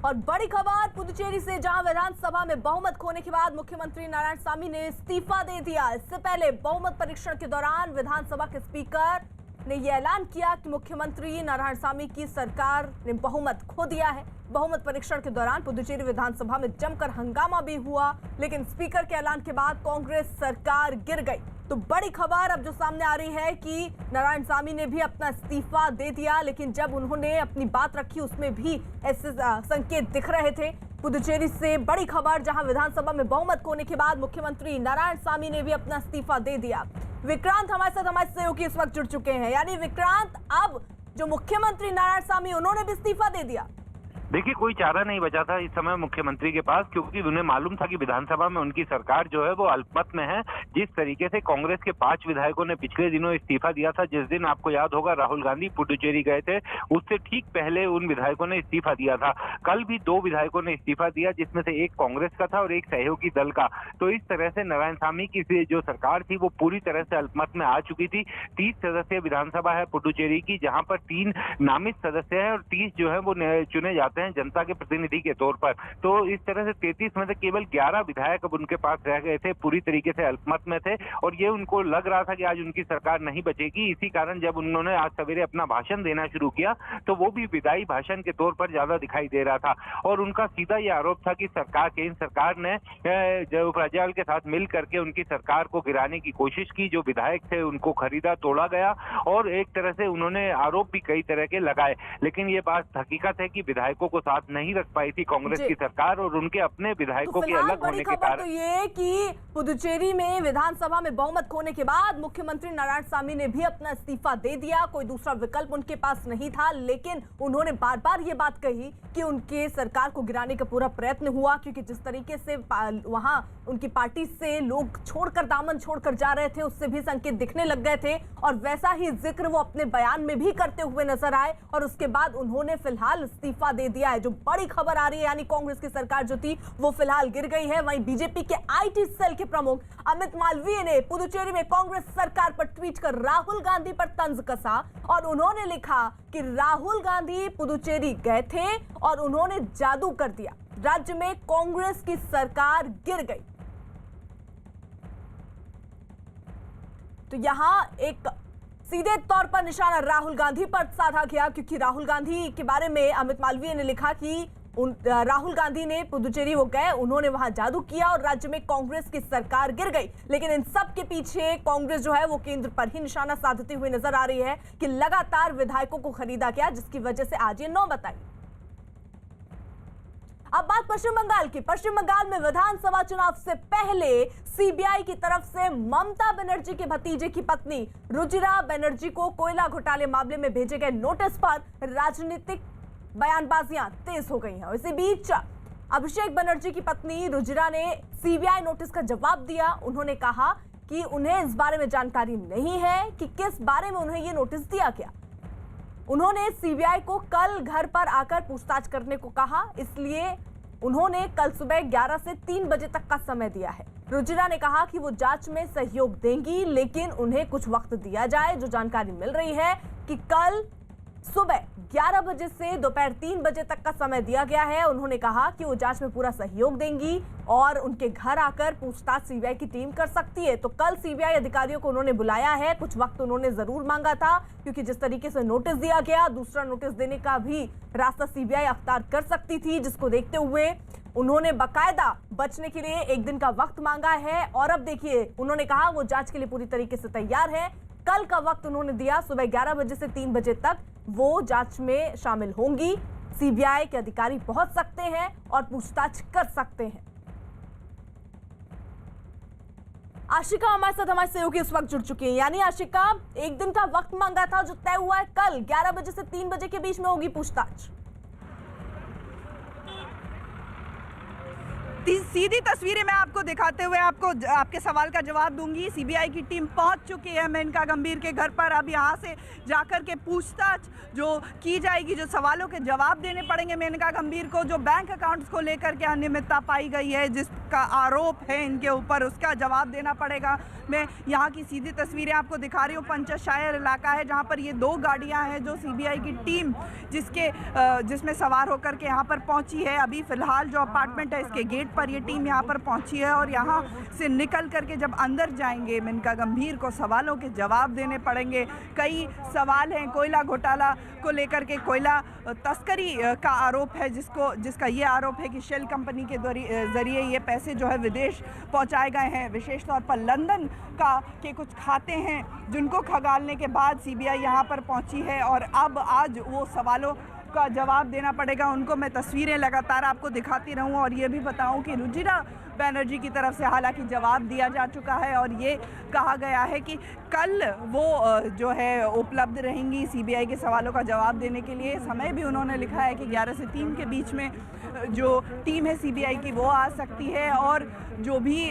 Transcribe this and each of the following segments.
और बड़ी खबर पुदुचेरी से, जहां विधानसभा में बहुमत खोने के बाद मुख्यमंत्री नारायणसामी ने इस्तीफा दे दिया। इससे पहले बहुमत परीक्षण के दौरान विधानसभा के स्पीकर ने यह ऐलान किया कि मुख्यमंत्री नारायणसामी की सरकार ने बहुमत खो दिया है। बहुमत परीक्षण के दौरान पुदुचेरी विधानसभा में जमकर हंगामा भी हुआ, लेकिन स्पीकर के ऐलान के बाद कांग्रेस सरकार गिर गई। तो बड़ी खबर अब जो सामने आ रही है कि नारायणसामी ने भी अपना इस्तीफा दे दिया, लेकिन जब उन्होंने अपनी बात रखी उसमें भी ऐसे संकेत दिख रहे थे। पुदुचेरी से बड़ी खबर, जहां विधानसभा में बहुमत खोने के बाद मुख्यमंत्री नारायणसामी ने भी अपना इस्तीफा दे दिया। विक्रांत हमारे साथ हमारे सहयोगी इस वक्त जुड़ चुके हैं। यानी विक्रांत, अब जो मुख्यमंत्री नारायणसामी उन्होंने भी इस्तीफा दे दिया। देखिए, कोई चारा नहीं बचा था इस समय मुख्यमंत्री के पास, क्योंकि उन्हें मालूम था कि विधानसभा में उनकी सरकार जो है वो अल्पमत में है। जिस तरीके से कांग्रेस के 5 विधायकों ने पिछले दिनों इस्तीफा दिया था, जिस दिन आपको याद होगा राहुल गांधी पुडुचेरी गए थे, उससे ठीक पहले उन विधायकों ने इस्तीफा दिया था। कल भी 2 विधायकों ने इस्तीफा दिया, जिसमें से एक कांग्रेस का था और एक सहयोगी दल का। तो इस तरह से नारायणसामी की जो सरकार थी वो पूरी तरह से अल्पमत में आ चुकी थी। 30 सदस्यीय विधानसभा है पुडुचेरी की, जहां पर 3 नामित सदस्य हैं और 30 जो है वो चुने जाते हैं जनता के प्रतिनिधि के तौर पर। तो इस तरह से 33 में से केवल 11 विधायक अब उनके पास रह गए थे, पूरी तरीके से अल्पमत में थे और ये उनको लग रहा था कि आज उनकी सरकार नहीं बचेगी। इसी कारण जब उन्होंने आज सवेरे अपना भाषण देना शुरू किया तो वो भी विदाई भाषण के तौर पर ज्यादा दिखाई दे रहा था और उनका सीधा ये आरोप था कि केंद्र सरकार ने जो प्रज्वल के साथ मिल करके उनकी सरकार को गिराने की कोशिश की। जो विधायक थे उनको खरीदा तोड़ा गया और एक तरह से उन्होंने आरोप भी कई तरह के लगाए। लेकिन ये बात हकीकत है कि विधायकों को साथ नहीं रख पाई थी कांग्रेस की सरकार और उनके अपने विधायकों के अलग होने के कारण। तो ये कि पुदुचेरी में विधानसभा में बहुमत खोने के बाद मुख्यमंत्री नारायणसामी ने भी अपना इस्तीफा दे दिया। कोई दूसरा विकल्प उनके पास नहीं था, लेकिन उन्होंने बार बार ये बात कही कि उनके सरकार को गिराने का पूरा प्रयत्न हुआ, क्योंकि जिस तरीके से वहां उनकी पार्टी से लोग छोड़कर दामन छोड़कर जा रहे थे, उससे भी संकेत दिखने लग गए थे और वैसा ही जिक्र वो अपने बयान में भी करते हुए नजर आए और उसके बाद उन्होंने फिलहाल इस्तीफा दे दिया है। जो बड़ी खबर आ रही है, यानी कांग्रेस की सरकार जो थी वो फिलहाल गिर गई है। वहीं बीजेपी के आईटी सेल के प्रमुख अमित मालवीय ने पुदुचेरी में कांग्रेस सरकार पर ट्वीट कर राहुल गांधी पर तंज कसा और उन्होंने लिखा कि राहुल गांधी पुदुचेरी गए थे और उन्होंने जादू कर दिया, राज्य में कांग्रेस की सरकार गिर गई। तो यहां एक सीधे तौर पर निशाना राहुल गांधी पर साधा गया, क्योंकि राहुल गांधी के बारे में अमित मालवीय ने लिखा कि राहुल गांधी ने पुदुचेरी वो गए, उन्होंने वहां जादू किया और राज्य में कांग्रेस की सरकार गिर गई। लेकिन इन सब के पीछे कांग्रेस जो है वो केंद्र पर ही निशाना साधती हुई नजर आ रही है कि लगातार विधायकों को खरीदा गया, जिसकी वजह से आज ये नौबत आई। अब बात पश्चिम बंगाल की। पश्चिम बंगाल में विधानसभा चुनाव से पहले सीबीआई की तरफ से ममता बनर्जी के भतीजे की पत्नी रुजिरा बनर्जी को कोयला घोटाले मामले में भेजे गए नोटिस पर राजनीतिक बयानबाजियां तेज हो गई हैं। इसी बीच अभिषेक बनर्जी की पत्नी रुजिरा ने सीबीआई नोटिस का जवाब दिया। उन्होंने कहा कि उन्हें इस बारे में जानकारी नहीं है कि किस बारे में उन्हें यह नोटिस दिया गया। उन्होंने सीबीआई को कल घर पर आकर पूछताछ करने को कहा, इसलिए उन्होंने कल सुबह 11 से 3 बजे तक का समय दिया है। रुजिरा ने कहा कि वो जांच में सहयोग देंगी, लेकिन उन्हें कुछ वक्त दिया जाए। जो जानकारी मिल रही है कि कल सुबह 11 बजे से दोपहर 3 बजे तक का समय दिया गया है। उन्होंने कहा कि वो जांच में पूरा सहयोग देंगी और उनके घर आकर पूछताछ सीबीआई की टीम कर सकती है। तो कल सीबीआई अधिकारियों को उन्होंने बुलाया है। कुछ वक्त उन्होंने जरूर मांगा था, क्योंकि जिस तरीके से नोटिस दिया गया, दूसरा नोटिस देने का भी रास्ता सीबीआई अख्तियार कर सकती थी, जिसको देखते हुए उन्होंने बकायदा बचने के लिए 1 दिन का वक्त मांगा है। और अब देखिए, उन्होंने कहा वो जांच के लिए पूरी तरीके से तैयार है। कल का वक्त उन्होंने दिया, सुबह 11 बजे से 3 बजे तक वो जांच में शामिल होंगी। सीबीआई के अधिकारी पहुंच सकते हैं और पूछताछ कर सकते हैं। आशिका हमारे साथ हमारे सहयोगी इस वक्त जुड़ चुकी है। यानी आशिका, 1 दिन का वक्त मांगा था जो तय हुआ है, कल 11 बजे से 3 बजे के बीच में होगी पूछताछ। सीधी तस्वीरें मैं आपको दिखाते हुए आपके सवाल का जवाब दूंगी। सीबीआई की टीम पहुंच चुकी है मेनका गंभीर के घर पर। अब यहां से जाकर के पूछताछ जो की जाएगी, जो सवालों के जवाब देने पड़ेंगे मेनका गंभीर को, जो बैंक अकाउंट्स को लेकर के अनियमितता पाई गई है, जिस का आरोप है इनके ऊपर, उसका जवाब देना पड़ेगा। मैं यहाँ की सीधी तस्वीरें आपको दिखा रही हूँ। पंचशायर इलाका है जहाँ पर ये 2 गाड़ियाँ हैं जो सीबीआई की टीम जिसमें सवार होकर के यहाँ पर पहुँची है। अभी फ़िलहाल जो अपार्टमेंट है इसके गेट पर ये टीम यहाँ पर पहुँची है और यहाँ से निकल करके जब अंदर जाएंगे मेनका गंभीर को सवालों के जवाब देने पड़ेंगे। कई सवाल हैं कोयला घोटाला को लेकर के। कोयला तस्करी का आरोप है जिसका ये आरोप है कि शेल कंपनी के ज़रिए ये पैसे जो है विदेश पहुंचाए गए हैं। विशेष तौर पर लंदन के कुछ खाते हैं जिनको खंगालने के बाद सीबीआई यहाँ पर पहुंची है और अब आज वो सवालों का जवाब देना पड़ेगा उनको। मैं तस्वीरें लगातार आपको दिखाती रहूं और ये भी बताऊं कि रुजिरा बनर्जी की तरफ से हालांकि जवाब दिया जा चुका है और ये कहा गया है कि कल वो जो है उपलब्ध रहेंगी सीबीआई के सवालों का जवाब देने के लिए। समय भी उन्होंने लिखा है कि 11 से 3 के बीच में जो टीम है सीबीआई की वो आ सकती है और जो भी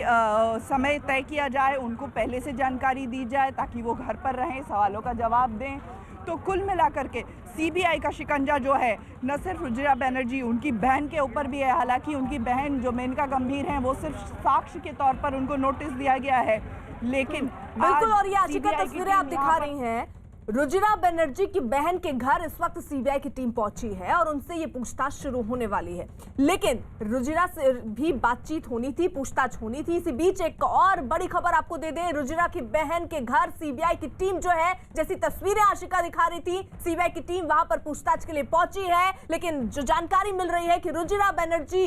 समय तय किया जाए उनको पहले से जानकारी दी जाए ताकि वो घर पर रहें, सवालों का जवाब दें। तो कुल मिलाकर के सीबीआई का शिकंजा जो है न सिर्फ रुजिरा बनर्जी, उनकी बहन के ऊपर भी है। हालांकि उनकी बहन जो मेनका गंभीर हैं वो सिर्फ साक्ष्य के तौर पर उनको नोटिस दिया गया है, लेकिन बिल्कुल। और ये आशिका तस्वीरें आप दिखा रही हैं, रुजिरा बनर्जी की बहन के घर इस वक्त सीबीआई की टीम पहुंची है और उनसे ये पूछताछ शुरू होने वाली है। लेकिन रुजिरा से भी बातचीत होनी थी, पूछताछ होनी थी। इसी बीच एक और बड़ी खबर आपको दे दें, रुजिरा की बहन के घर सीबीआई की टीम जो है, जैसी तस्वीरें आशिका दिखा रही थी, सीबीआई की टीम वहां पर पूछताछ के लिए पहुंची है। लेकिन जो जानकारी मिल रही है कि रुजिरा बनर्जी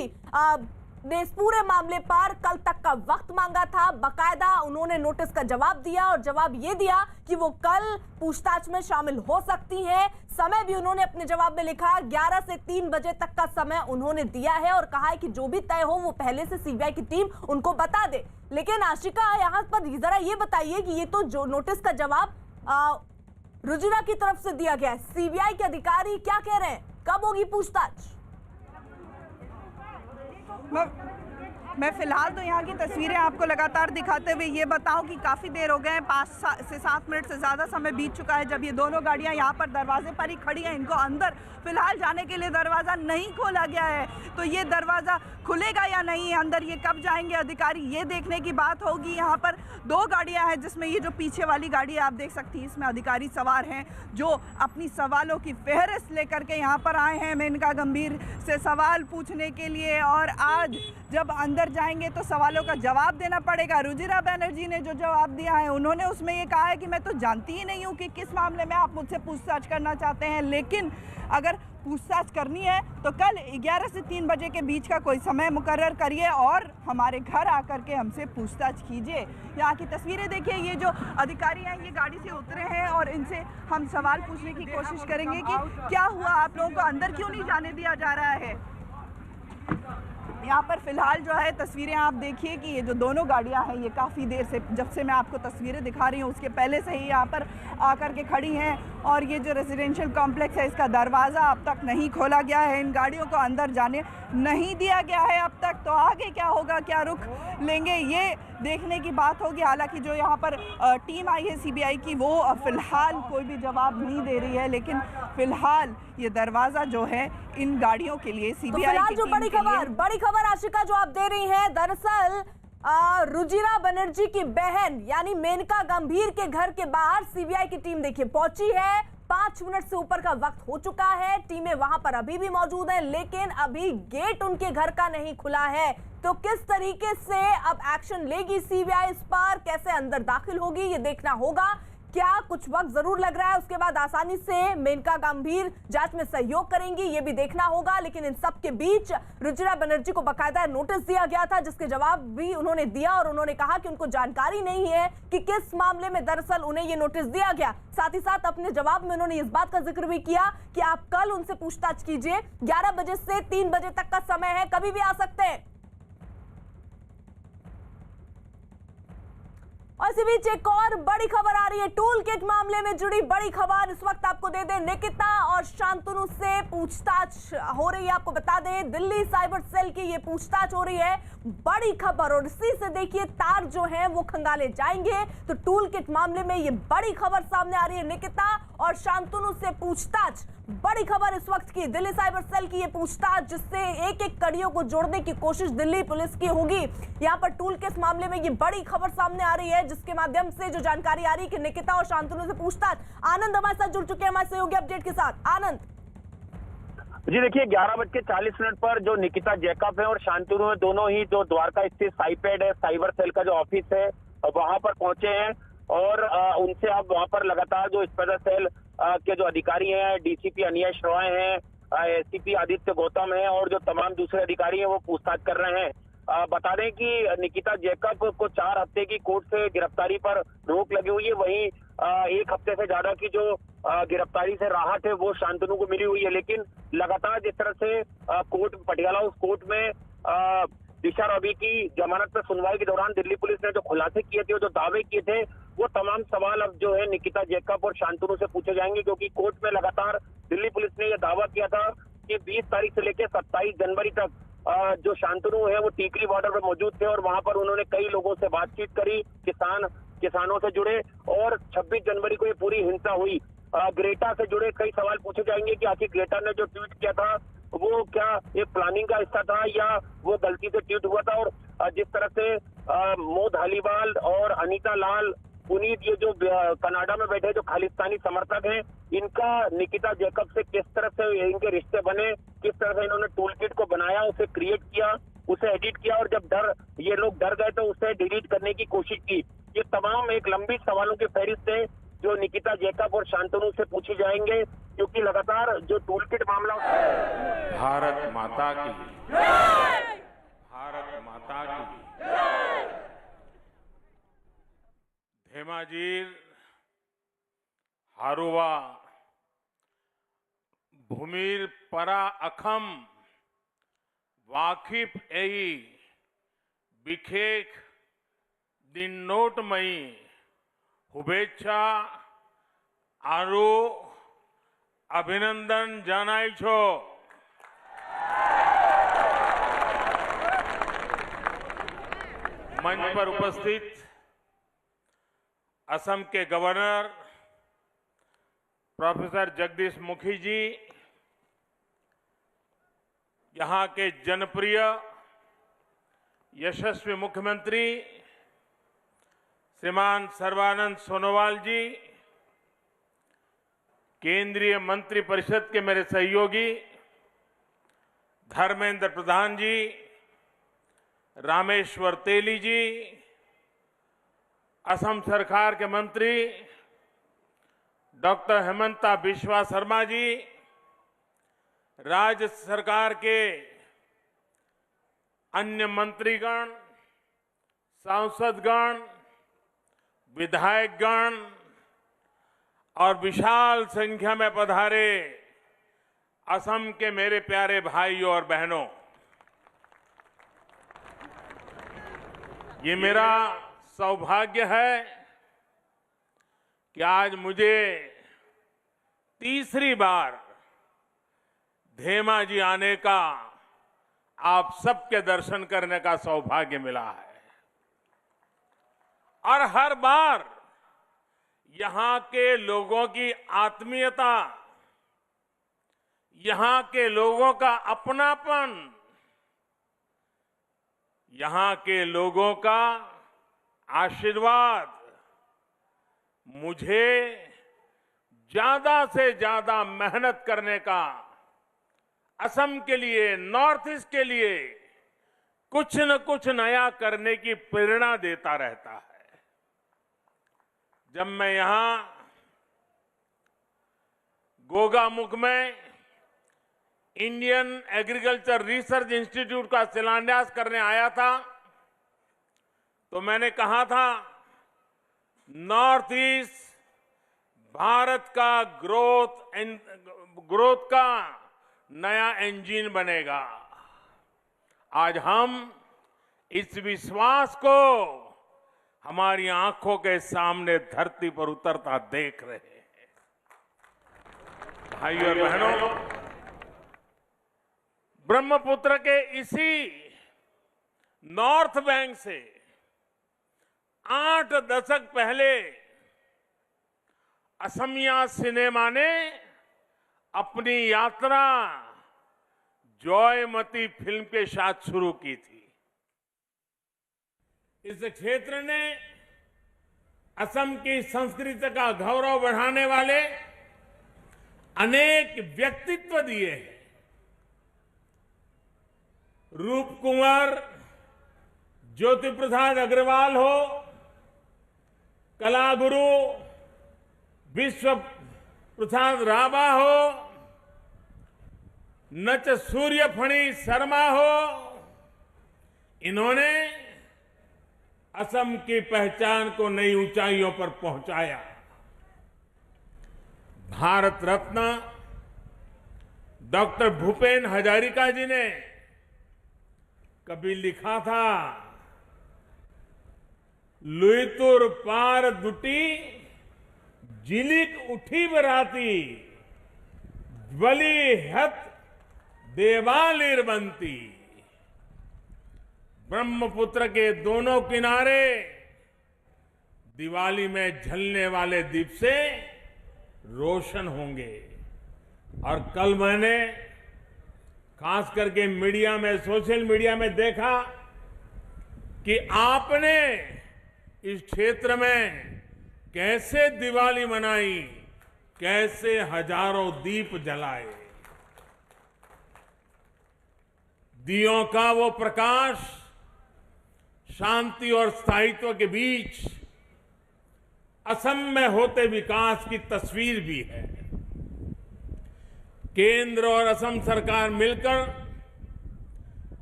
ने इस पूरे मामले पर कल तक का वक्त मांगा था। बकायदा उन्होंने नोटिस का जवाब दिया और जवाब ये दिया कि वो कल पूछताछ में शामिल हो सकती हैं। समय भी उन्होंने अपने जवाब में लिखा, 11 से 3 बजे तक का समय उन्होंने दिया है और कहा है कि जो भी तय हो वो पहले से सीबीआई की टीम उनको बता दे। लेकिन आशिका यहाँ पर जरा ये बताइए कि ये तो जो नोटिस का जवाब रुजिरा की तरफ से दिया गया है, सीबीआई के अधिकारी क्या कह रहे हैं, कब होगी पूछताछ? मैं फिलहाल तो यहाँ की तस्वीरें आपको लगातार दिखाते हुए ये बताऊं कि काफ़ी देर हो गए हैं, 5 से 7 मिनट से ज़्यादा समय बीत चुका है जब ये दोनों गाड़ियाँ यहाँ पर दरवाजे पर ही खड़ी हैं। इनको अंदर फिलहाल जाने के लिए दरवाज़ा नहीं खोला गया है, तो ये दरवाज़ा खुलेगा या नहीं अंदर, ये कब जाएंगे अधिकारी, ये देखने की बात होगी। यहाँ पर 2 गाड़ियाँ हैं जिसमें ये जो पीछे वाली गाड़ी आप देख सकती हैं, इसमें अधिकारी सवार हैं जो अपनी सवालों की फहरिस्त लेकर के यहाँ पर आए हैं मेनका गंभीर से सवाल पूछने के लिए। और आज जब अंदर जाएंगे तो सवालों का जवाब देना पड़ेगा। रुजिरा बनर्जी ने जो जवाब दिया है उन्होंने उसमें ये कहा है कि मैं तो जानती ही नहीं हूँ कि किस मामले में आप मुझसे पूछताछ करना चाहते हैं, लेकिन अगर पूछताछ करनी है तो कल 11 से 3 बजे के बीच का कोई समय मुकर्रर करिए और हमारे घर आकर के हमसे पूछताछ कीजिए। यहाँ की तस्वीरें देखिए, ये जो अधिकारी हैं ये गाड़ी से उतरे हैं और इनसे हम सवाल पूछने की कोशिश करेंगे कि क्या हुआ, आप लोगों को अंदर क्यों नहीं जाने दिया जा रहा है। यहाँ पर फिलहाल जो है तस्वीरें आप देखिए कि ये जो दोनों गाड़ियाँ हैं ये काफ़ी देर से, जब से मैं आपको तस्वीरें दिखा रही हूँ उसके पहले से ही यहाँ पर आकर के खड़ी हैं और ये जो रेजिडेंशियल कॉम्प्लेक्स है इसका दरवाज़ा अब तक नहीं खोला गया है, इन गाड़ियों को अंदर जाने नहीं दिया गया है अब तक। तो आगे क्या होगा, क्या रुख लेंगे, ये देखने की बात होगी। हालांकि जो यहाँ पर टीम आई है सीबीआई की वो फिलहाल कोई भी जवाब नहीं दे रही है, लेकिन फिलहाल ये दरवाज़ा जो है इन गाड़ियों के लिए सीबीआई तो जो बड़ी खबर आशिका जो आप दे रही हैं, दरअसल रुजिरा बनर्जी की बहन यानी मेनका गंभीर के घर के बाहर सीबीआई की टीम देखिए पहुंची है। 5 मिनट से ऊपर का वक्त हो चुका है, टीमें वहां पर अभी भी मौजूद हैं, लेकिन अभी गेट उनके घर का नहीं खुला है। तो किस तरीके से अब एक्शन लेगी सीबीआई इस पर, कैसे अंदर दाखिल होगी, ये देखना होगा। क्या कुछ वक्त जरूर लग रहा है, उसके बाद आसानी से मेनका गंभीर जांच में सहयोग करेंगी, ये भी देखना होगा। लेकिन इन सब के बीच रुजिरा बनर्जी को बकायदा नोटिस दिया गया था जिसके जवाब भी उन्होंने दिया और उन्होंने कहा कि उनको जानकारी नहीं है कि किस मामले में दरअसल उन्हें ये नोटिस दिया गया। साथ ही साथ अपने जवाब में उन्होंने इस बात का जिक्र भी किया कि आप कल उनसे पूछताछ कीजिए, 11 बजे से 3 बजे तक का समय है, कभी भी आ सकते हैं। और इसी बीच एक और बड़ी खबर आ रही है, टूल किट मामले में जुड़ी बड़ी खबर इस वक्त आपको दे दें। निकिता और शांतनु से पूछताछ हो रही है, आपको बता दें दिल्ली साइबर सेल की ये पूछताछ हो रही है, बड़ी खबर। और इसी से देखिए तार जो है वो खंगाले जाएंगे। तो टूल किट मामले में ये बड़ी खबर सामने आ रही है, निकिता और शांतनु से पूछताछ बड़ी खबर इस वक्त की, दिल्ली साइबर सेल की ये पूछताछ जिससे एक एक कड़ियों को जोड़ने की कोशिश दिल्ली पुलिस की होगी। यहां पर टूल के इस मामले में ये बड़ी खबर सामने आ रही है जिसके माध्यम से जो जानकारी आ रही है कि निकिता और शांतनु से पूछताछ। आनंद हमारे साथ जुड़ चुके हैं हमारे सहयोगी अपडेट के साथ। आनंद जी देखिए, 11:40 पर जो निकिता जैकब है और शांतनु है, दोनों ही जो द्वारका स्थित साइपेड है, साइबर सेल का जो ऑफिस है, वहां पर पहुंचे हैं और उनसे अब वहां पर लगातार जो स्पेशल सेल के जो अधिकारी हैं, डीसीपी अनियश रॉय हैं, एसीपी आदित्य गौतम हैं और जो तमाम दूसरे अधिकारी हैं वो पूछताछ कर रहे हैं। बता दें कि निकिता जैकब को 4 हफ्ते की कोर्ट से गिरफ्तारी पर रोक लगी हुई है, वहीं 1 हफ्ते से ज्यादा की जो गिरफ्तारी से राहत है वो शांतनु को मिली हुई है। लेकिन लगातार जिस तरह से कोर्ट पटियाला हाउस कोर्ट में दिशा रवि की जमानत पर सुनवाई के दौरान दिल्ली पुलिस ने जो खुलासे किए थे, जो दावे किए थे, वो तमाम सवाल अब जो है निकिता जैकब और शांतनु से पूछे जाएंगे, क्योंकि कोर्ट में लगातार दिल्ली पुलिस ने यह दावा किया था कि 20 तारीख से लेकर 27 जनवरी तक जो शांतनु है वो टीकरी बॉर्डर पर मौजूद थे और वहां पर उन्होंने कई लोगों से बातचीत करी, किसानों से जुड़े और 26 जनवरी को ये पूरी हिंसा हुई। ग्रेटा से जुड़े कई सवाल पूछे जाएंगे कि आखिर ग्रेटा ने जो ट्वीट किया था वो क्या एक प्लानिंग का हिस्सा था या वो गलती से ट्वीट हुआ था। और जिस तरह से मोद हलीवाल और अनीता लाल पुनीत, ये जो कनाडा में बैठे जो खालिस्तानी समर्थक हैं, इनका निकिता जैकब से किस तरह से इनके रिश्ते बने, किस तरह से इन्होंने टूल किट को बनाया, उसे क्रिएट किया, उसे एडिट किया और जब ये लोग डर गए तो उसे डिलीट करने की कोशिश की। ये तमाम एक लंबी सवालों की फहरिस्त है जो निकिता जैकब और शांतनु से पूछे जाएंगे, क्योंकि लगातार जो टूल किट मामला भारत माता की, भारत माता की। धेमाजीर हारुवा भूमिर परा अखम वाकिफ एई बिखेक दिन नोटमयी शुभेच्छा आरु अभिनंदन जानाई छो। मंच पर उपस्थित असम के गवर्नर प्रोफेसर जगदीश मुखी जी, यहां के जनप्रिय यशस्वी मुख्यमंत्री श्रीमान सर्बानंद सोनोवाल जी, केंद्रीय मंत्रिपरिषद के मेरे सहयोगी धर्मेंद्र प्रधान जी, रामेश्वर तेली जी, असम सरकार के मंत्री डॉक्टर हेमंता बिश्वा शर्मा जी, राज्य सरकार के अन्य मंत्रीगण, सांसदगण, विधायकगण और विशाल संख्या में पधारे असम के मेरे प्यारे भाइयों और बहनों, ये मेरा सौभाग्य है कि आज मुझे तीसरी बार धेमाजी आने का, आप सबके दर्शन करने का सौभाग्य मिला है। और हर बार यहां के लोगों की आत्मीयता, यहां के लोगों का अपनापन, यहां के लोगों का आशीर्वाद मुझे ज्यादा से ज्यादा मेहनत करने का, असम के लिए, नॉर्थ ईस्ट के लिए कुछ न कुछ नया करने की प्रेरणा देता रहता है। जब मैं यहां गोगामुख में इंडियन एग्रीकल्चर रिसर्च इंस्टीट्यूट का शिलान्यास करने आया था तो मैंने कहा था नॉर्थ ईस्ट भारत का ग्रोथ का नया इंजन बनेगा। आज हम इस विश्वास को हमारी आंखों के सामने धरती पर उतरता देख रहे हैं। भाइयों और बहनों, ब्रह्मपुत्र के इसी नॉर्थ बैंक से 8 दशक पहले असमिया सिनेमा ने अपनी यात्रा जॉयमती फिल्म के साथ शुरू की थी। इस क्षेत्र ने असम की संस्कृति का गौरव बढ़ाने वाले अनेक व्यक्तित्व दिए हैं। रूप कुंवर ज्योति प्रसाद अग्रवाल हो, कलागुरु विश्व प्रसाद राभा हो, नच सूर्यफणी शर्मा हो, इन्होंने असम की पहचान को नई ऊंचाइयों पर पहुंचाया। भारत रत्न डॉक्टर भूपेन हजारिका जी ने कभी लिखा था, लुईतुर पार दुटी जिलिक उठी बराती ज्वली हत देवालिर बनती। ब्रह्मपुत्र के दोनों किनारे दिवाली में झलने वाले दीप से रोशन होंगे। और कल मैंने खास करके मीडिया में, सोशल मीडिया में देखा कि आपने इस क्षेत्र में कैसे दिवाली मनाई, कैसे हजारों दीप जलाए। दियों का वो प्रकाश शांति और स्थायित्व के बीच असम में होते विकास की तस्वीर भी है। केंद्र और असम सरकार मिलकर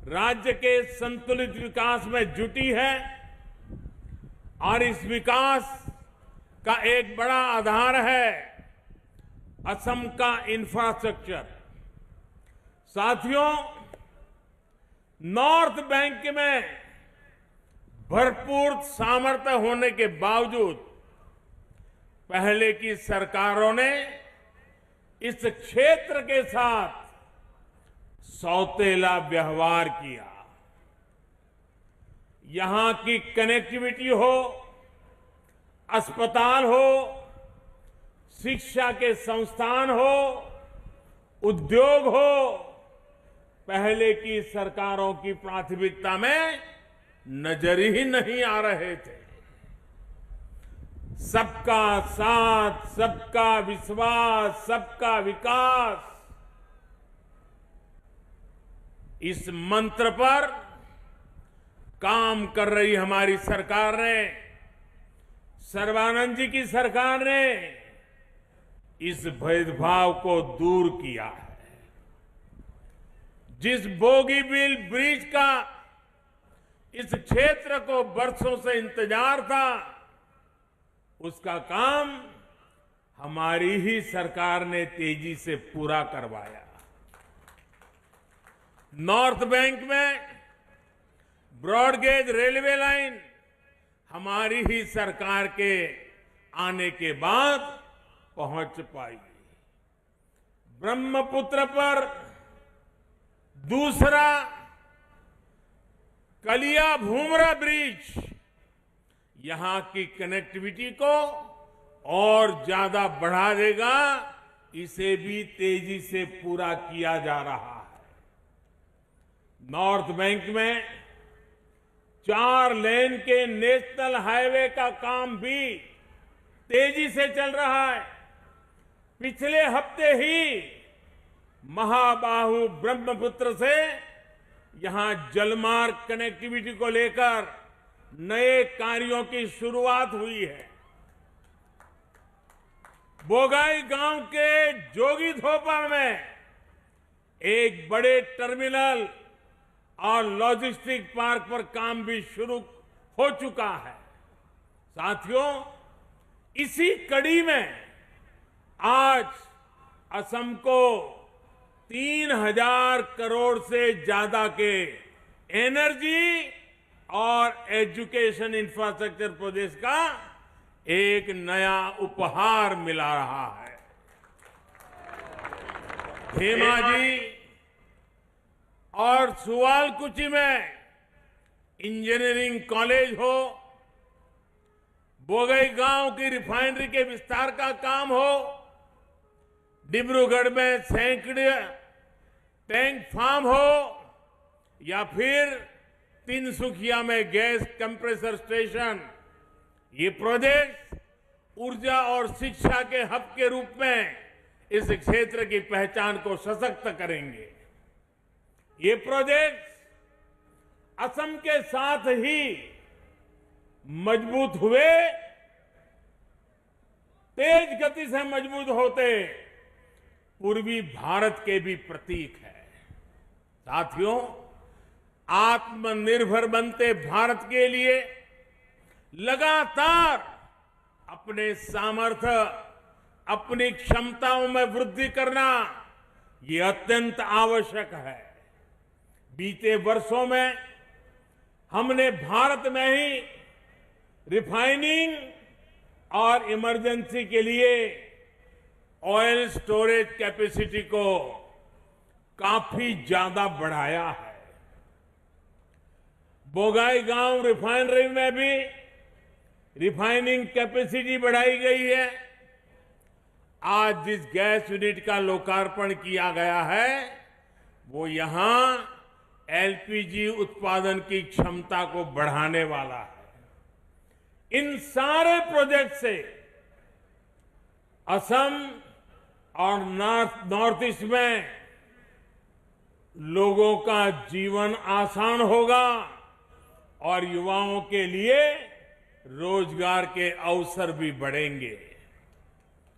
राज्य के संतुलित विकास में जुटी है और इस विकास का एक बड़ा आधार है असम का इंफ्रास्ट्रक्चर। साथियों, नॉर्थ बैंक में भरपूर सामर्थ्य होने के बावजूद पहले की सरकारों ने इस क्षेत्र के साथ सौतेला व्यवहार किया। यहां की कनेक्टिविटी हो, अस्पताल हो, शिक्षा के संस्थान हो, उद्योग हो, पहले की सरकारों की प्राथमिकता में नजर ही नहीं आ रहे थे। सबका साथ, सबका विश्वास, सबका विकास, इस मंत्र पर काम कर रही हमारी सरकार ने, सर्बानंद जी की सरकार ने इस भेदभाव को दूर किया है। जिस बोगीबील ब्रिज का इस क्षेत्र को बरसों से इंतजार था, उसका काम हमारी ही सरकार ने तेजी से पूरा करवाया। नॉर्थ बैंक में ब्रॉडगेज रेलवे लाइन हमारी ही सरकार के आने के बाद पहुंच पाई। ब्रह्मपुत्र पर दूसरा कलिया भूमरा ब्रिज यहां की कनेक्टिविटी को और ज्यादा बढ़ा देगा। इसे भी तेजी से पूरा किया जा रहा है। नॉर्थ बैंक में 4 लेन के नेशनल हाईवे का काम भी तेजी से चल रहा है। पिछले हफ्ते ही महाबाहु ब्रह्मपुत्र से यहां जलमार्ग कनेक्टिविटी को लेकर नए कार्यों की शुरुआत हुई है। बोगाई गांव के जोगीधोपा में एक बड़े टर्मिनल और लॉजिस्टिक पार्क पर काम भी शुरू हो चुका है। साथियों, इसी कड़ी में आज असम को 3000 करोड़ से ज्यादा के एनर्जी और एजुकेशन इंफ्रास्ट्रक्चर प्रोजेक्ट का एक नया उपहार मिला रहा है। धेमाजी और सुवालकुची में इंजीनियरिंग कॉलेज हो, बोगई गांव की रिफाइनरी के विस्तार का काम हो, डिब्रूगढ़ में सैकड़े टैंक फार्म हो या फिर तिनसुकिया में गैस कंप्रेसर स्टेशन, ये प्रोजेक्ट ऊर्जा और शिक्षा के हब के रूप में इस क्षेत्र की पहचान को सशक्त करेंगे। ये प्रोजेक्ट असम के साथ ही मजबूत हुए, तेज गति से मजबूत होते पूर्वी भारत के भी प्रतीक है। साथियों, आत्मनिर्भर बनते भारत के लिए लगातार अपने सामर्थ्य, अपनी क्षमताओं में वृद्धि करना ये अत्यंत आवश्यक है। बीते वर्षों में हमने भारत में ही रिफाइनिंग और इमरजेंसी के लिए ऑयल स्टोरेज कैपेसिटी को काफी ज्यादा बढ़ाया है। बोंगाईगांव रिफाइनरी में भी रिफाइनिंग कैपेसिटी बढ़ाई गई है। आज जिस गैस यूनिट का लोकार्पण किया गया है वो यहां एलपीजी उत्पादन की क्षमता को बढ़ाने वाला है। इन सारे प्रोजेक्ट से असम और नॉर्थ ईस्ट में लोगों का जीवन आसान होगा और युवाओं के लिए रोजगार के अवसर भी बढ़ेंगे।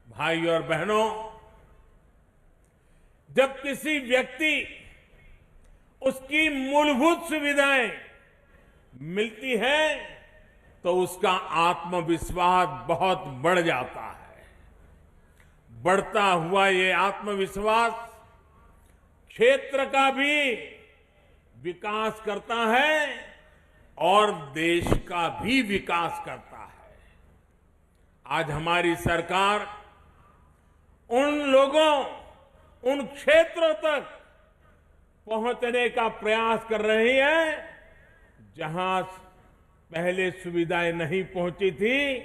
भाई और बहनों, जब किसी व्यक्ति उसकी मूलभूत सुविधाएं मिलती है तो उसका आत्मविश्वास बहुत बढ़ जाता है। बढ़ता हुआ ये आत्मविश्वास क्षेत्र का भी विकास करता है और देश का भी विकास करता है। आज हमारी सरकार उन लोगों, उन क्षेत्रों तक पहुंचने का प्रयास कर रही है जहां पहले सुविधाएं नहीं पहुंची थी।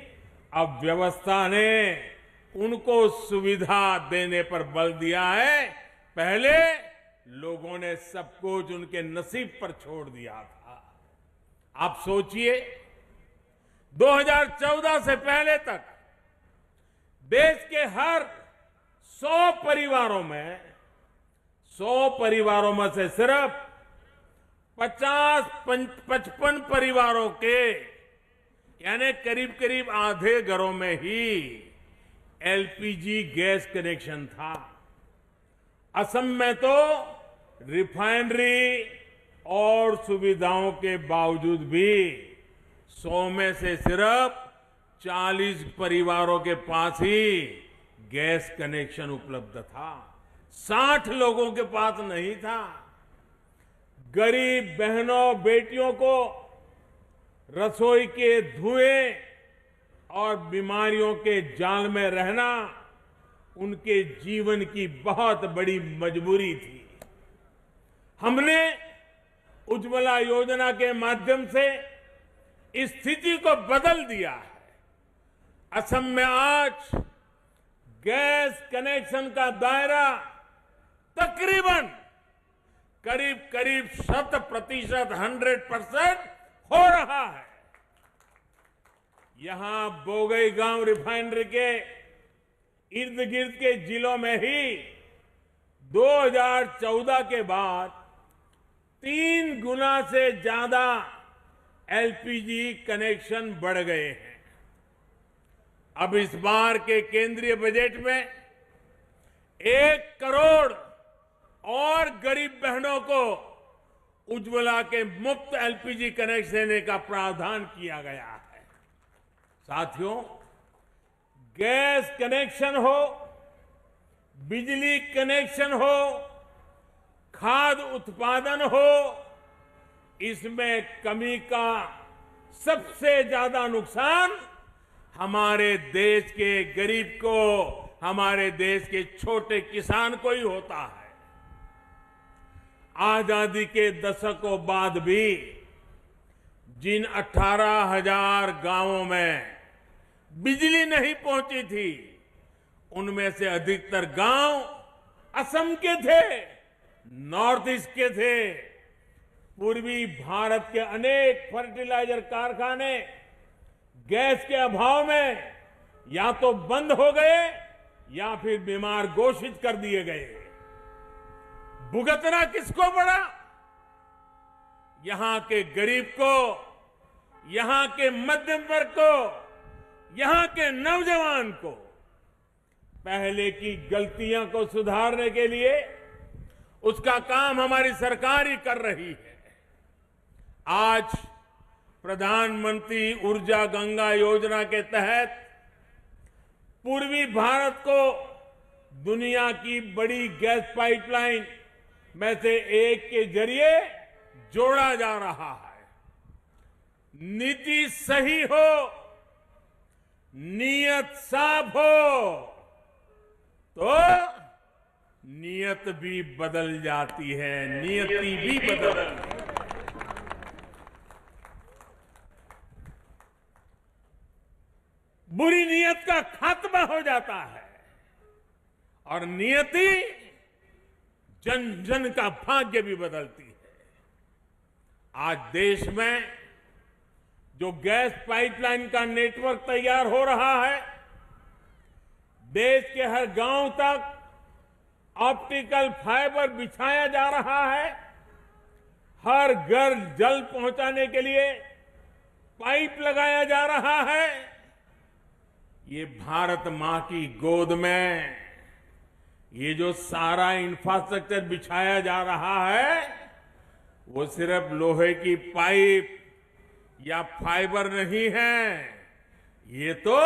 अब व्यवस्था ने उनको सुविधा देने पर बल दिया है। पहले लोगों ने सब कुछ उनके नसीब पर छोड़ दिया था। आप सोचिए, 2014 से पहले तक देश के हर 100 परिवारों में से सिर्फ 50-55 परिवारों के यानी करीब करीब आधे घरों में ही एलपीजी गैस कनेक्शन था। असम में तो रिफाइनरी और सुविधाओं के बावजूद भी 100 में से सिर्फ 40 परिवारों के पास ही गैस कनेक्शन उपलब्ध था। 60 लोगों के पास नहीं था। गरीब बहनों बेटियों को रसोई के धुएं और बीमारियों के जाल में रहना उनके जीवन की बहुत बड़ी मजबूरी थी। हमने उज्ज्वला योजना के माध्यम से इस स्थिति को बदल दिया है। असम में आज गैस कनेक्शन का दायरा तकरीबन करीब 100% 100% हो रहा है। यहां बोंगाईगांव रिफाइनरी के इर्द गिर्द के जिलों में ही 2014 के बाद 3 गुना से ज्यादा एलपीजी कनेक्शन बढ़ गए हैं। अब इस बार के केंद्रीय बजट में 1 करोड़ और गरीब बहनों को उज्ज्वला के मुफ्त एलपीजी कनेक्शन देने का प्रावधान किया गया है। साथियों, गैस कनेक्शन हो, बिजली कनेक्शन हो, खाद्य उत्पादन हो, इसमें कमी का सबसे ज्यादा नुकसान हमारे देश के गरीब को, हमारे देश के छोटे किसान को ही होता है। आजादी के दशकों बाद भी जिन 18,000 गांवों में बिजली नहीं पहुंची थी, उनमें से अधिकतर गांव असम के थे, नॉर्थ ईस्ट के थे। पूर्वी भारत के अनेक फर्टिलाइजर कारखाने गैस के अभाव में या तो बंद हो गए या फिर बीमार घोषित कर दिए गए। भुगतना किसको पड़ा? यहां के गरीब को, यहां के मध्यम वर्ग को, यहां के नौजवान को। पहले की गलतियों को सुधारने के लिए उसका काम हमारी सरकार ही कर रही है। आज प्रधानमंत्री ऊर्जा गंगा योजना के तहत पूर्वी भारत को दुनिया की बड़ी गैस पाइपलाइन में से एक के जरिए जोड़ा जा रहा है। नीति सही हो, नीयत साफ हो तो नीयत भी बदल जाती है, नियति भी बदल जाती है। बुरी नीयत का खात्मा हो जाता है और नियति जन जन का भाग्य भी बदलती है। आज देश में जो गैस पाइपलाइन का नेटवर्क तैयार हो रहा है, देश के हर गांव तक ऑप्टिकल फाइबर बिछाया जा रहा है, हर घर जल पहुंचाने के लिए पाइप लगाया जा रहा है। ये भारत मां की गोद में ये जो सारा इंफ्रास्ट्रक्चर बिछाया जा रहा है, वो सिर्फ लोहे की पाइप या फाइबर नहीं है, ये तो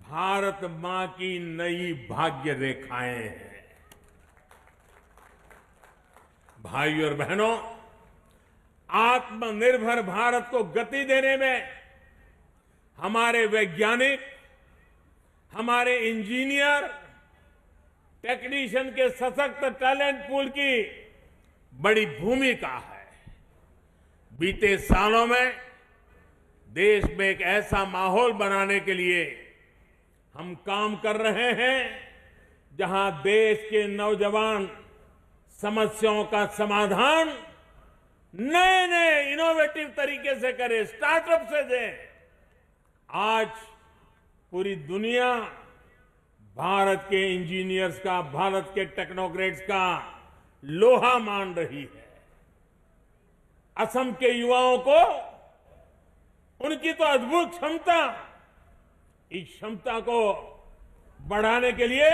भारत मां की नई भाग्य रेखाएं हैं। भाइयों और बहनों, आत्मनिर्भर भारत को गति देने में हमारे वैज्ञानिक, हमारे इंजीनियर, टेक्नीशियन के सशक्त टैलेंट पूल की बड़ी भूमिका है। बीते सालों में देश में एक ऐसा माहौल बनाने के लिए हम काम कर रहे हैं जहां देश के नौजवान समस्याओं का समाधान नए नए इनोवेटिव तरीके से करें, स्टार्टअप से दें। आज पूरी दुनिया भारत के इंजीनियर्स का, भारत के टेक्नोक्रेट्स का लोहा मान रही है। असम के युवाओं को उनकी तो अद्भुत क्षमता, इस क्षमता को बढ़ाने के लिए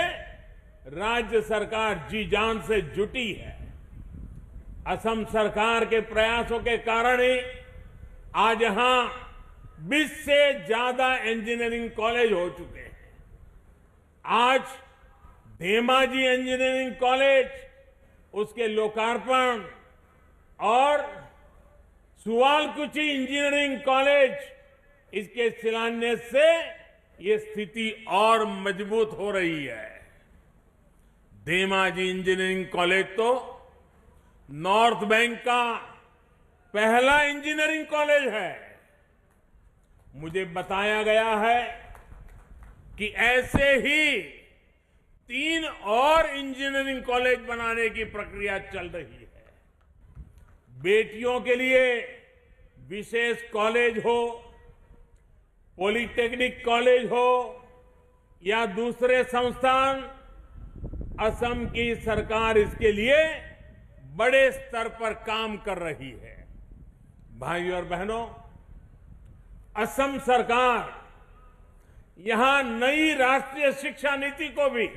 राज्य सरकार जी जान से जुटी है। असम सरकार के प्रयासों के कारण ही आज यहां 20 से ज्यादा इंजीनियरिंग कॉलेज हो चुके हैं। आज धेमाजी इंजीनियरिंग कॉलेज, उसके लोकार्पण और सुवालकुची इंजीनियरिंग कॉलेज, इसके शिलान्यास से ये स्थिति और मजबूत हो रही है। धेमाजी इंजीनियरिंग कॉलेज तो नॉर्थ बैंक का पहला इंजीनियरिंग कॉलेज है। मुझे बताया गया है कि ऐसे ही 3 और इंजीनियरिंग कॉलेज बनाने की प्रक्रिया चल रही है। बेटियों के लिए विशेष कॉलेज हो, पॉलिटेक्निक कॉलेज हो या दूसरे संस्थान, असम की सरकार इसके लिए बड़े स्तर पर काम कर रही है। भाइयों और बहनों, असम सरकार यहां नई राष्ट्रीय शिक्षा नीति को भी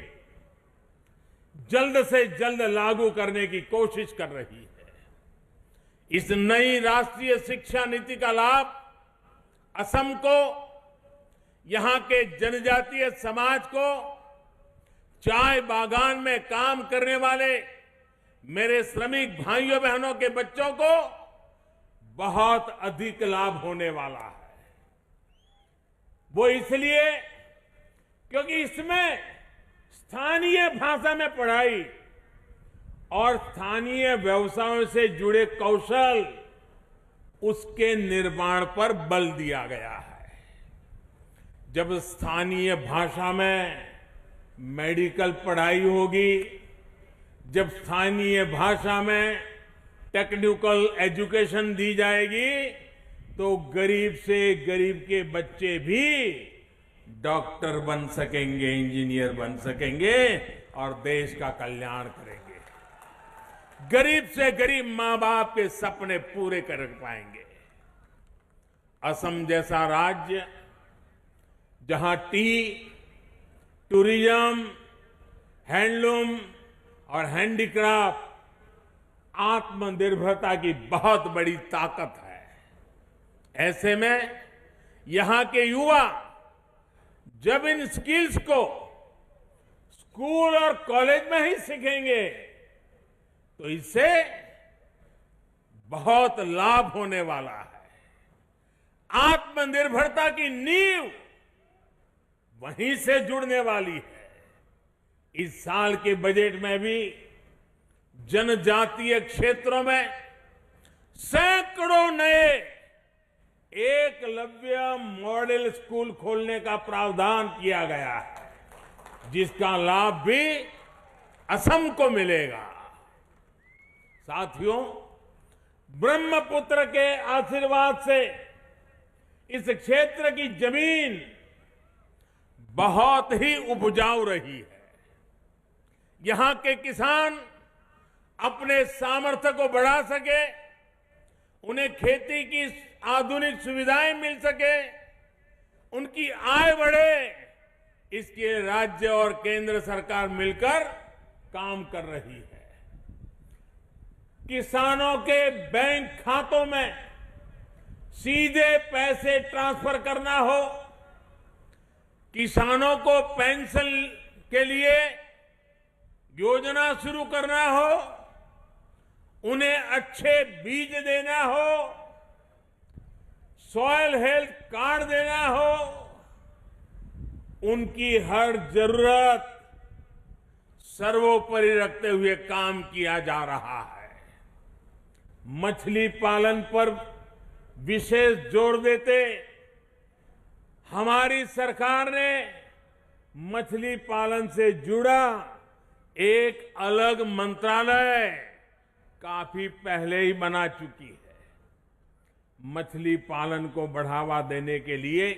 जल्द से जल्द लागू करने की कोशिश कर रही है। इस नई राष्ट्रीय शिक्षा नीति का लाभ असम को, यहां के जनजातीय समाज को, चाय बागान में काम करने वाले मेरे श्रमिक भाइयों बहनों के बच्चों को बहुत अधिक लाभ होने वाला है। वो इसलिए क्योंकि इसमें स्थानीय भाषा में पढ़ाई और स्थानीय व्यवसायों से जुड़े कौशल, उसके निर्माण पर बल दिया गया है। जब स्थानीय भाषा में मेडिकल पढ़ाई होगी, जब स्थानीय भाषा में टेक्निकल एजुकेशन दी जाएगी, तो गरीब से गरीब के बच्चे भी डॉक्टर बन सकेंगे, इंजीनियर बन सकेंगे और देश का कल्याण करेंगे। गरीब से गरीब मां बाप के सपने पूरे कर पाएंगे। असम जैसा राज्य जहां टी, टूरिज्म, हैंडलूम और हैंडीक्राफ्ट आत्मनिर्भरता की बहुत बड़ी ताकत है, ऐसे में यहां के युवा जब इन स्किल्स को स्कूल और कॉलेज में ही सीखेंगे तो इससे बहुत लाभ होने वाला है। आत्मनिर्भरता की नींव वहीं से जुड़ने वाली है। इस साल के बजट में भी जनजातीय क्षेत्रों में सैकड़ों नए एकलव्य मॉडल स्कूल खोलने का प्रावधान किया गया है, जिसका लाभ भी असम को मिलेगा। साथियों, ब्रह्मपुत्र के आशीर्वाद से इस क्षेत्र की जमीन बहुत ही उपजाऊ रही है। यहां के किसान अपने सामर्थ्य को बढ़ा सके, उन्हें खेती की आधुनिक सुविधाएं मिल सके, उनकी आय बढ़े, इसके राज्य और केंद्र सरकार मिलकर काम कर रही है। किसानों के बैंक खातों में सीधे पैसे ट्रांसफर करना हो, किसानों को पेंशन के लिए योजना शुरू करना हो, उन्हें अच्छे बीज देना हो, सॉइल हेल्थ कार्ड देना हो, उनकी हर जरूरत सर्वोपरि रखते हुए काम किया जा रहा है। मछली पालन पर विशेष जोर देते हमारी सरकार ने मछली पालन से जुड़ा एक अलग मंत्रालय काफी पहले ही बना चुकी है। मछली पालन को बढ़ावा देने के लिए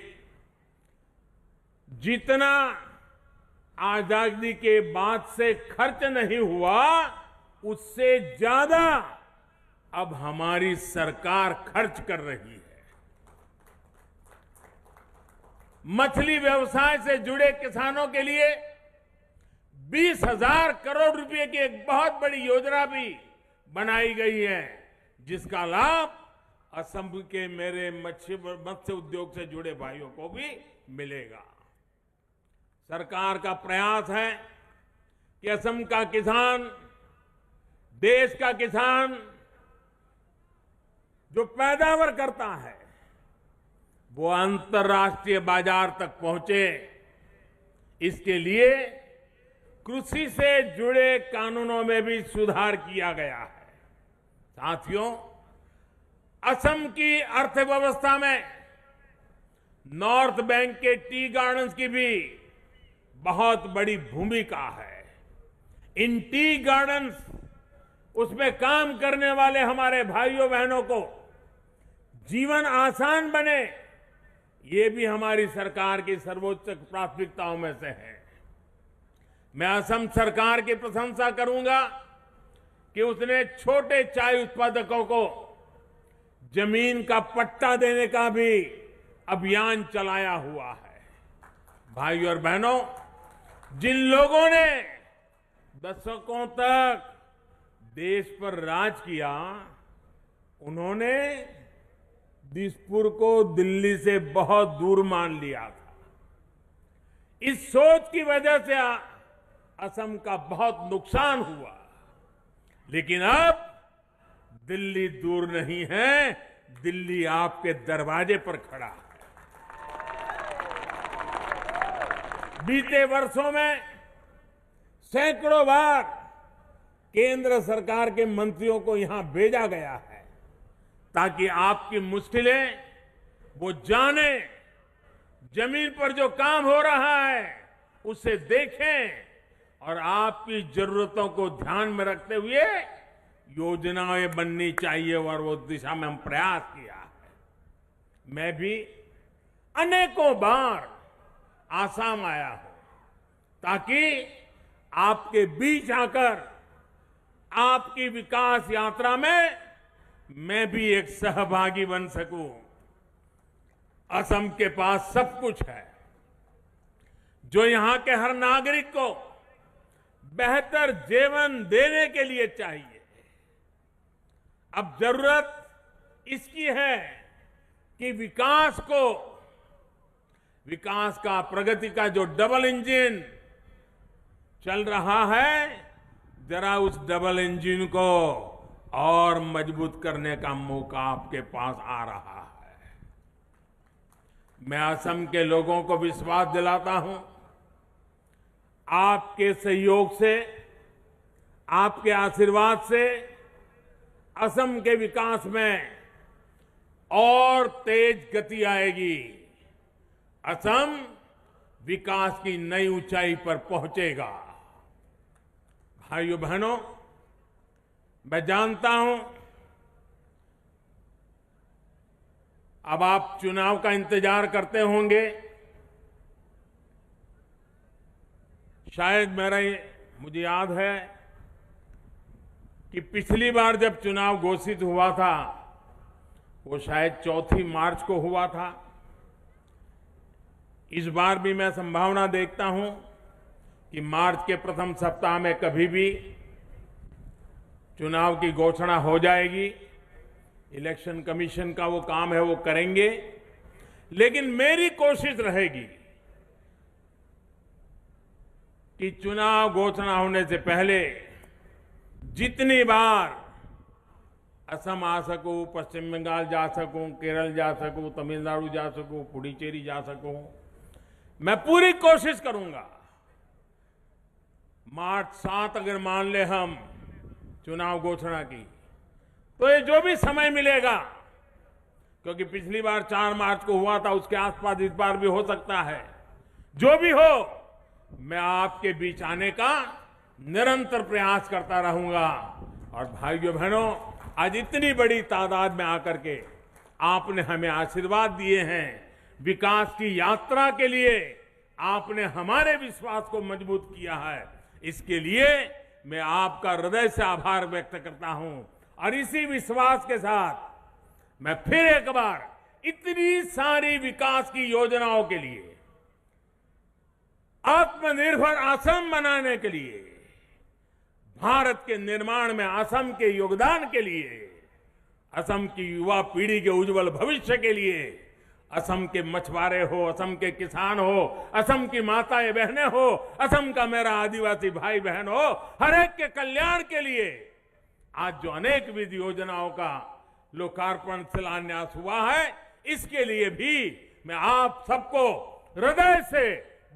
जितना आजादी के बाद से खर्च नहीं हुआ, उससे ज्यादा अब हमारी सरकार खर्च कर रही है। मछली व्यवसाय से जुड़े किसानों के लिए 20,000 करोड़ रुपए की एक बहुत बड़ी योजना भी बनाई गई है, जिसका लाभ असम के मेरे मत्स्य उद्योग से जुड़े भाइयों को भी मिलेगा। सरकार का प्रयास है कि असम का किसान, देश का किसान जो पैदावार करता है वो अंतर्राष्ट्रीय बाजार तक पहुंचे, इसके लिए कृषि से जुड़े कानूनों में भी सुधार किया गया है। साथियों, असम की अर्थव्यवस्था में नॉर्थ बैंक के टी गार्डन्स की भी बहुत बड़ी भूमिका है। इन टी गार्डन्स, उसमें काम करने वाले हमारे भाइयों बहनों को जीवन आसान बने, ये भी हमारी सरकार की सर्वोच्च प्राथमिकताओं में से है। मैं असम सरकार की प्रशंसा करूंगा कि उसने छोटे चाय उत्पादकों को जमीन का पट्टा देने का भी अभियान चलाया हुआ है। भाइयों और बहनों, जिन लोगों ने दशकों तक देश पर राज किया, उन्होंने दिसपुर को दिल्ली से बहुत दूर मान लिया था। इस सोच की वजह से असम का बहुत नुकसान हुआ, लेकिन अब दिल्ली दूर नहीं है, दिल्ली आपके दरवाजे पर खड़ा है। बीते वर्षों में सैकड़ों बार केंद्र सरकार के मंत्रियों को यहां भेजा गया है ताकि आपकी मुश्किलें वो जाने, जमीन पर जो काम हो रहा है उसे देखें और आपकी जरूरतों को ध्यान में रखते हुए योजनाएं बननी चाहिए और वो दिशा में हम प्रयास किया है। मैं भी अनेकों बार आसाम आया हूं ताकि आपके बीच आकर आपकी विकास यात्रा में मैं भी एक सहभागी बन सकूं। असम के पास सब कुछ है जो यहां के हर नागरिक को बेहतर जीवन देने के लिए चाहिए। अब जरूरत इसकी है कि विकास का प्रगति का जो डबल इंजन चल रहा है, जरा उस डबल इंजन को और मजबूत करने का मौका आपके पास आ रहा है। मैं असम के लोगों को विश्वास दिलाता हूं, आपके सहयोग से, आपके आशीर्वाद से असम के विकास में और तेज गति आएगी। असम विकास की नई ऊंचाई पर पहुंचेगा। भाइयों बहनों, मैं जानता हूं अब आप चुनाव का इंतजार करते होंगे। शायद मुझे याद है कि पिछली बार जब चुनाव घोषित हुआ था वो शायद 4 मार्च को हुआ था। इस बार भी मैं संभावना देखता हूं कि मार्च के प्रथम सप्ताह में कभी भी चुनाव की घोषणा हो जाएगी। इलेक्शन कमीशन का वो काम है, वो करेंगे। लेकिन मेरी कोशिश रहेगी कि चुनाव घोषणा होने से पहले जितनी बार असम आ सकूं, पश्चिम बंगाल जा सकूं, केरल जा सकूं, तमिलनाडु जा सकूं, पुडुचेरी जा सकूं, मैं पूरी कोशिश करूंगा। मार्च 7 अगर मान ले हम चुनाव घोषणा की, तो ये जो भी समय मिलेगा, क्योंकि पिछली बार 4 मार्च को हुआ था, उसके आसपास इस बार भी हो सकता है, जो भी हो, मैं आपके बीच आने का निरंतर प्रयास करता रहूंगा। और भाइयों बहनों, आज इतनी बड़ी तादाद में आकर के आपने हमें आशीर्वाद दिए हैं। विकास की यात्रा के लिए आपने हमारे विश्वास को मजबूत किया है। इसके लिए मैं आपका हृदय से आभार व्यक्त करता हूं। और इसी विश्वास के साथ मैं फिर एक बार इतनी सारी विकास की योजनाओं के लिए, आत्मनिर्भर असम बनाने के लिए, भारत के निर्माण में असम के योगदान के लिए, असम की युवा पीढ़ी के उज्जवल भविष्य के लिए, असम के मछुआरे हो, असम के किसान हो, असम की माताएं बहनें हो, असम का मेरा आदिवासी भाई बहन हो, हर एक के कल्याण के लिए आज जो अनेक विध योजनाओं का लोकार्पण शिलान्यास हुआ है, इसके लिए भी मैं आप सबको हृदय से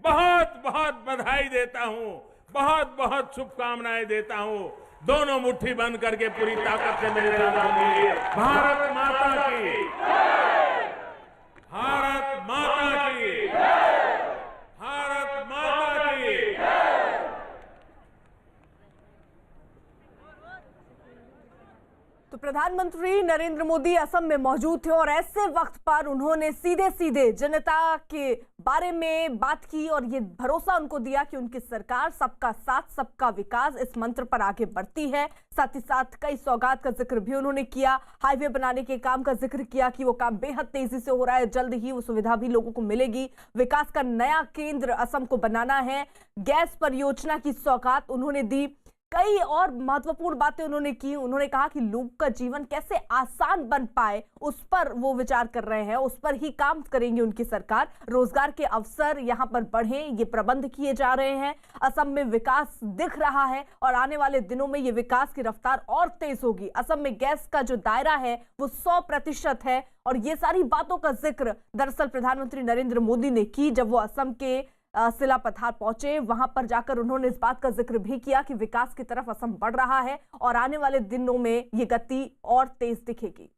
बहुत बहुत बधाई देता हूं, बहुत बहुत शुभकामनाएं देता हूं। दोनों मुट्ठी बंद करके पूरी ताकत से मेरे साथ बोलिए, भारत माता की, भारत माता की, भारत माता की। तो प्रधानमंत्री नरेंद्र मोदी असम में मौजूद थे और ऐसे वक्त पर उन्होंने सीधे सीधे जनता के बारे में बात की और ये भरोसा उनको दिया कि उनकी सरकार सबका साथ सबका विकास इस मंत्र पर आगे बढ़ती है। साथ ही साथ कई सौगात का जिक्र भी उन्होंने किया। हाईवे बनाने के काम का जिक्र किया कि वो काम बेहद तेजी से हो रहा है, जल्द ही वो सुविधा भी लोगों को मिलेगी। विकास का नया केंद्र असम को बनाना है। गैस परियोजना की सौगात उन्होंने दी। कई और महत्वपूर्ण बातें उन्होंने की। उन्होंने कहा कि लोग का जीवन कैसे आसान बन पाए, उस पर वो विचार कर रहे हैं, उस पर ही काम करेंगी उनकी सरकार। रोजगार के अवसर यहां पर बढ़े, ये प्रबंध किए जा रहे हैं। असम में विकास दिख रहा है और आने वाले दिनों में ये विकास की रफ्तार और तेज होगी। असम में गैस का जो दायरा है वो 100% है और ये सारी बातों का जिक्र दरअसल प्रधानमंत्री नरेंद्र मोदी ने की जब वो असम के सिला पथार पहुंचे। वहां पर जाकर उन्होंने इस बात का जिक्र भी किया कि विकास की तरफ असम बढ़ रहा है और आने वाले दिनों में ये गति और तेज दिखेगी।